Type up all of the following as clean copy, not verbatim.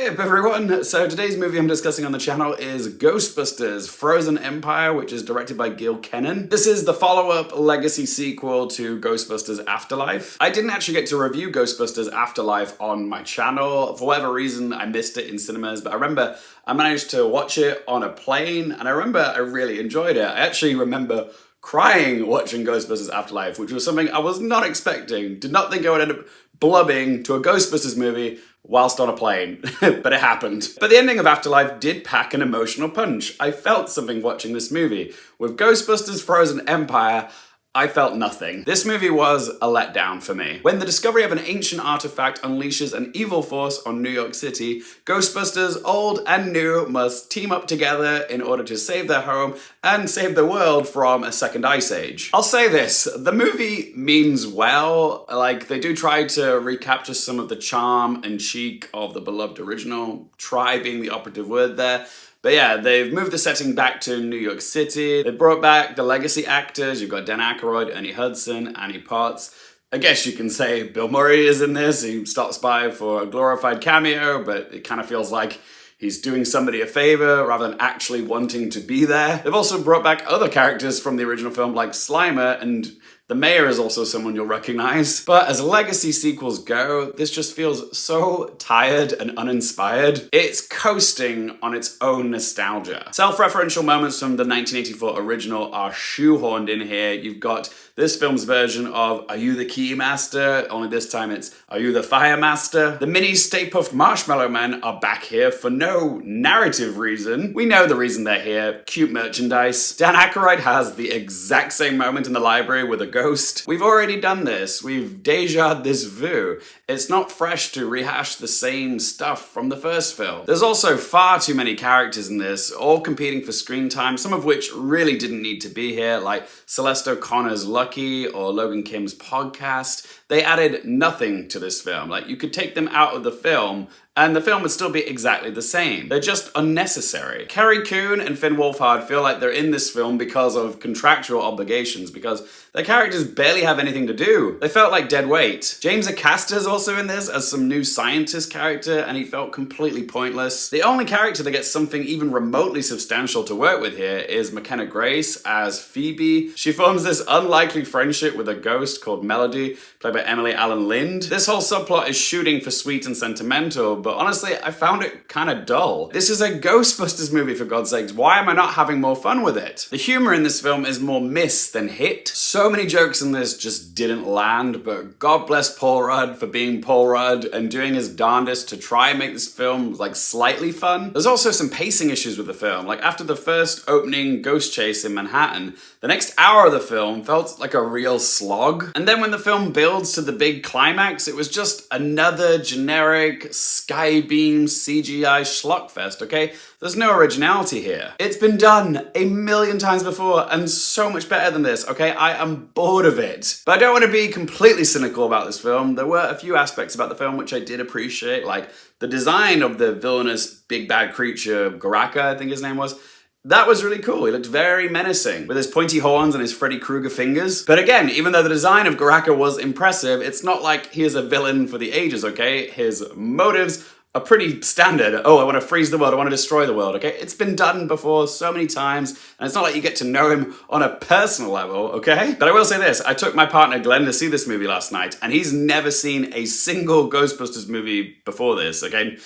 Hey up everyone! So today's movie I'm discussing on the channel is Ghostbusters Frozen Empire, which is directed by Gil Kenan. This is the follow-up legacy sequel to Ghostbusters Afterlife. I didn't actually get to review Ghostbusters Afterlife on my channel. For whatever reason, I missed it in cinemas, but I remember I managed to watch it on a plane, and I remember I really enjoyed it. I actually remember crying watching Ghostbusters Afterlife, which was something I was not expecting. Did not think I would end up blubbing to a Ghostbusters movie whilst on a plane, but it happened. But the ending of Afterlife did pack an emotional punch. I felt something watching this movie. With Ghostbusters Frozen Empire, I felt nothing. This movie was a letdown for me. When the discovery of an ancient artifact unleashes an evil force on New York City, Ghostbusters, old and new, must team up together in order to save their home and save the world from a second ice age. I'll say this, the movie means well. Like, they do try to recapture some of the charm and chic of the beloved original. Try being the operative word there. But yeah, they've moved the setting back to New York City. They brought back the legacy actors. You've got Ackroyd, Ernie Hudson, Annie Potts. I guess you can say Bill Murray is in this. He stops by for a glorified cameo, but it kind of feels like he's doing somebody a favor rather than actually wanting to be there. They've also brought back other characters from the original film like Slimer, and the mayor is also someone you'll recognize. But as legacy sequels go, this just feels so tired and uninspired. It's coasting on its own nostalgia. Self-referential moments from the 1984 original are shoehorned in here. You've got this film's version of Are You the Key Master? Only this time it's Are You the Fire Master? The mini Stay Puft Marshmallow Men are back here for no narrative reason. We know the reason they're here. Cute merchandise. Dan Aykroyd has the exact same moment in the library with a ghost. We've already done this. We've dejaed this vu. It's not fresh to rehash the same stuff from the first film. There's also far too many characters in this, all competing for screen time, some of which really didn't need to be here, like Celeste O'Connor's Lucky or Logan Kim's podcast. They added nothing to this film. Like, you could take them out of the film and the film would still be exactly the same. They're just unnecessary. Carrie, Coon, and Finn Wolfhard feel like they're in this film because of contractual obligations, because their characters barely have anything to do. They felt like dead weight. James Acaster's also in this as some new scientist character, and he felt completely pointless. The only character that gets something even remotely substantial to work with here is McKenna Grace as Phoebe. She forms this unlikely friendship with a ghost called Melody, played by Emily Allen Lind. This whole subplot is shooting for sweet and sentimental, but honestly, I found it kind of dull. This is a Ghostbusters movie, for God's sakes. Why am I not having more fun with it? The humor in this film is more miss than hit. So many jokes in this just didn't land, but God bless Paul Rudd for being Paul Rudd and doing his darndest to try and make this film, like, slightly fun. There's also some pacing issues with the film. Like, after the first opening ghost chase in Manhattan, the next hour of the film felt like a real slog. And then when the film builds to the big climax, it was just another generic Skybeam CGI schlockfest, okay? There's no originality here. It's been done a million times before and so much better than this, okay? I am bored of it. But I don't want to be completely cynical about this film. There were a few aspects about the film which I did appreciate, like the design of the villainous big bad creature, Goraka, I think his name was. That was really cool. He looked very menacing with his pointy horns and his Freddy Krueger fingers. But again, even though the design of Goraka was impressive, it's not like he is a villain for the ages, okay? His motives are pretty standard. Oh, I want to freeze the world, I want to destroy the world, okay? It's been done before so many times, and it's not like you get to know him on a personal level, okay? But I will say this, I took my partner Glenn to see this movie last night, and he's never seen a single Ghostbusters movie before this, okay?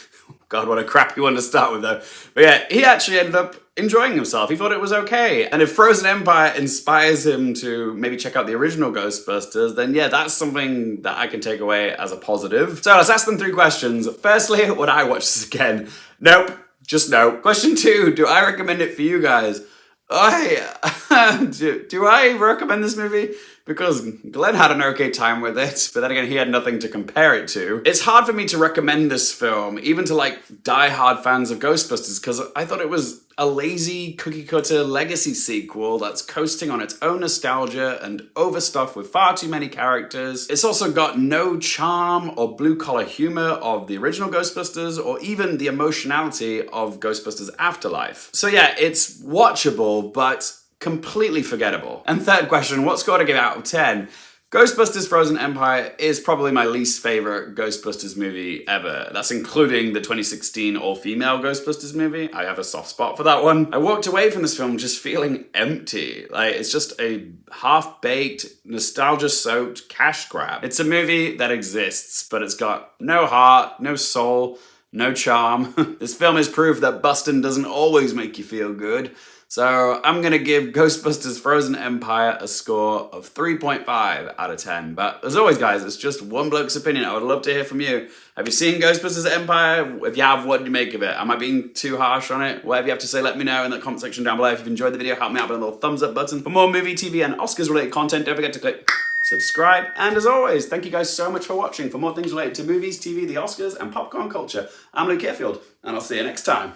God, what a crappy one to start with though. But yeah, he actually ended up enjoying himself. He thought it was okay. And if Frozen Empire inspires him to maybe check out the original Ghostbusters, then yeah, that's something that I can take away as a positive. So let's ask them 3 questions. Firstly, would I watch this again? Nope, just no. Question 2, do I recommend it for you guys? Do I recommend this movie? Because Glenn had an okay time with it, but then again, he had nothing to compare it to. It's hard for me to recommend this film, even to like die-hard fans of Ghostbusters, because I thought it was a lazy cookie-cutter legacy sequel that's coasting on its own nostalgia and overstuffed with far too many characters. It's also got no charm or blue-collar humor of the original Ghostbusters, or even the emotionality of Ghostbusters Afterlife. So yeah, it's watchable, but completely forgettable. And third question, what score to give out of 10? Ghostbusters Frozen Empire is probably my least favorite Ghostbusters movie ever. That's including the 2016 all-female Ghostbusters movie. I have a soft spot for that one. I walked away from this film just feeling empty. Like, it's just a half-baked, nostalgia-soaked cash grab. It's a movie that exists, but it's got no heart, no soul, no charm. This film is proof that bustin' doesn't always make you feel good. So I'm gonna give Ghostbusters Frozen Empire a score of 3.5 out of 10. But as always, guys, it's just one bloke's opinion. I would love to hear from you. Have you seen Ghostbusters Empire? If you have, what do you make of it? Am I being too harsh on it? Whatever you have to say, let me know in the comment section down below. If you've enjoyed the video, help me out with a little thumbs up button. For more movie, TV, and Oscars related content, don't forget to click subscribe. And as always, thank you guys so much for watching. For more things related to movies, TV, the Oscars, and popcorn culture, I'm Luke Hearfield, and I'll see you next time.